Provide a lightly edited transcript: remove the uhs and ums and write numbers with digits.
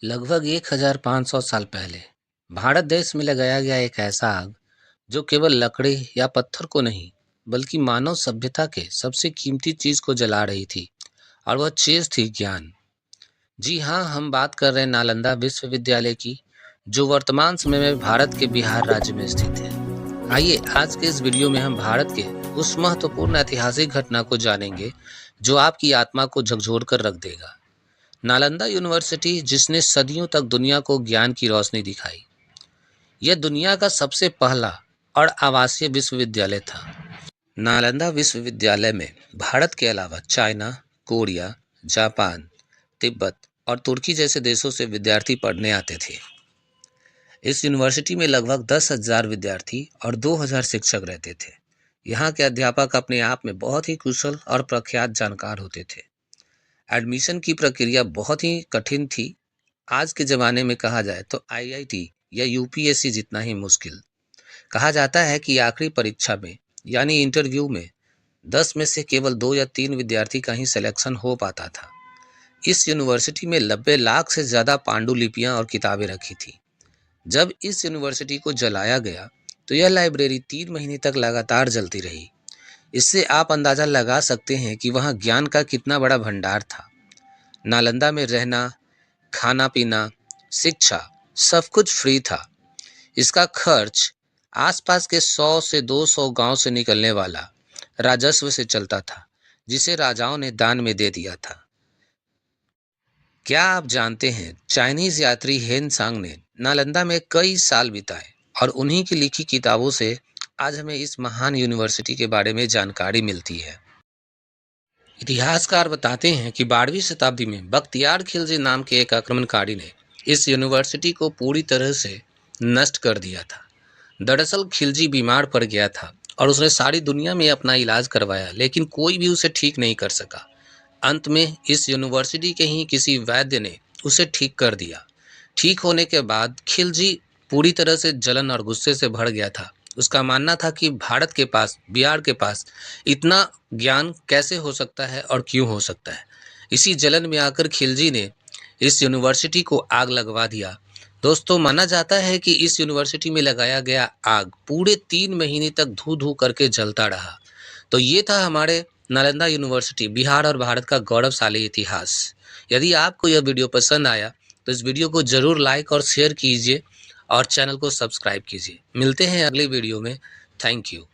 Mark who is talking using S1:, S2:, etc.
S1: लगभग 1500 साल पहले भारत देश में लगाया गया एक ऐसा आग जो केवल लकड़ी या पत्थर को नहीं बल्कि मानव सभ्यता के सबसे कीमती चीज को जला रही थी। और वह चीज थी ज्ञान। जी हाँ, हम बात कर रहे हैं नालंदा विश्वविद्यालय की, जो वर्तमान समय में भारत के बिहार राज्य में स्थित है। आइए आज के इस वीडियो में हम भारत के उस महत्वपूर्ण ऐतिहासिक घटना को जानेंगे जो आपकी आत्मा को झकझोर कर रख देगा। नालंदा यूनिवर्सिटी, जिसने सदियों तक दुनिया को ज्ञान की रोशनी दिखाई, यह दुनिया का सबसे पहला और आवासीय विश्वविद्यालय था। नालंदा विश्वविद्यालय में भारत के अलावा चाइना, कोरिया, जापान, तिब्बत और तुर्की जैसे देशों से विद्यार्थी पढ़ने आते थे। इस यूनिवर्सिटी में लगभग 10,000 विद्यार्थी और 2,000 शिक्षक रहते थे। यहाँ के अध्यापक अपने आप में बहुत ही कुशल और प्रख्यात जानकार होते थे। एडमिशन की प्रक्रिया बहुत ही कठिन थी। आज के ज़माने में कहा जाए तो आईआईटी या यूपीएससी जितना ही मुश्किल। कहा जाता है कि आखिरी परीक्षा में यानी इंटरव्यू में 10 में से केवल 2 या 3 विद्यार्थी का ही सिलेक्शन हो पाता था। इस यूनिवर्सिटी में 90 लाख से ज़्यादा पांडुलिपियाँ और किताबें रखी थी। जब इस यूनिवर्सिटी को जलाया गया तो यह लाइब्रेरी 3 महीने तक लगातार जलती रही। इससे आप अंदाज़ा लगा सकते हैं कि वहाँ ज्ञान का कितना बड़ा भंडार था। नालंदा में रहना, खाना पीना, शिक्षा सब कुछ फ्री था। इसका खर्च आसपास के 100 से 200 गांव से निकलने वाला राजस्व से चलता था, जिसे राजाओं ने दान में दे दिया था। क्या आप जानते हैं, चाइनीज यात्री हेन सांग ने नालंदा में कई साल बिताए और उन्हीं की लिखी किताबों से आज हमें इस महान यूनिवर्सिटी के बारे में जानकारी मिलती है। इतिहासकार बताते हैं कि 12वीं शताब्दी में बख्तियार खिलजी नाम के एक आक्रमणकारी ने इस यूनिवर्सिटी को पूरी तरह से नष्ट कर दिया था। दरअसल खिलजी बीमार पड़ गया था और उसने सारी दुनिया में अपना इलाज करवाया, लेकिन कोई भी उसे ठीक नहीं कर सका। अंत में इस यूनिवर्सिटी के ही किसी वैद्य ने उसे ठीक कर दिया। ठीक होने के बाद खिलजी पूरी तरह से जलन और गुस्से से भर गया था। उसका मानना था कि भारत के पास, बिहार के पास इतना ज्ञान कैसे हो सकता है और क्यों हो सकता है। इसी जलन में आकर खिलजी ने इस यूनिवर्सिटी को आग लगवा दिया। दोस्तों, माना जाता है कि इस यूनिवर्सिटी में लगाया गया आग पूरे 3 महीने तक धू धू करके जलता रहा। तो ये था हमारे नालंदा यूनिवर्सिटी, बिहार और भारत का गौरवशाली इतिहास। यदि आपको यह वीडियो पसंद आया तो इस वीडियो को ज़रूर लाइक और शेयर कीजिए और चैनल को सब्सक्राइब कीजिए। मिलते हैं अगले वीडियो में। Thank you.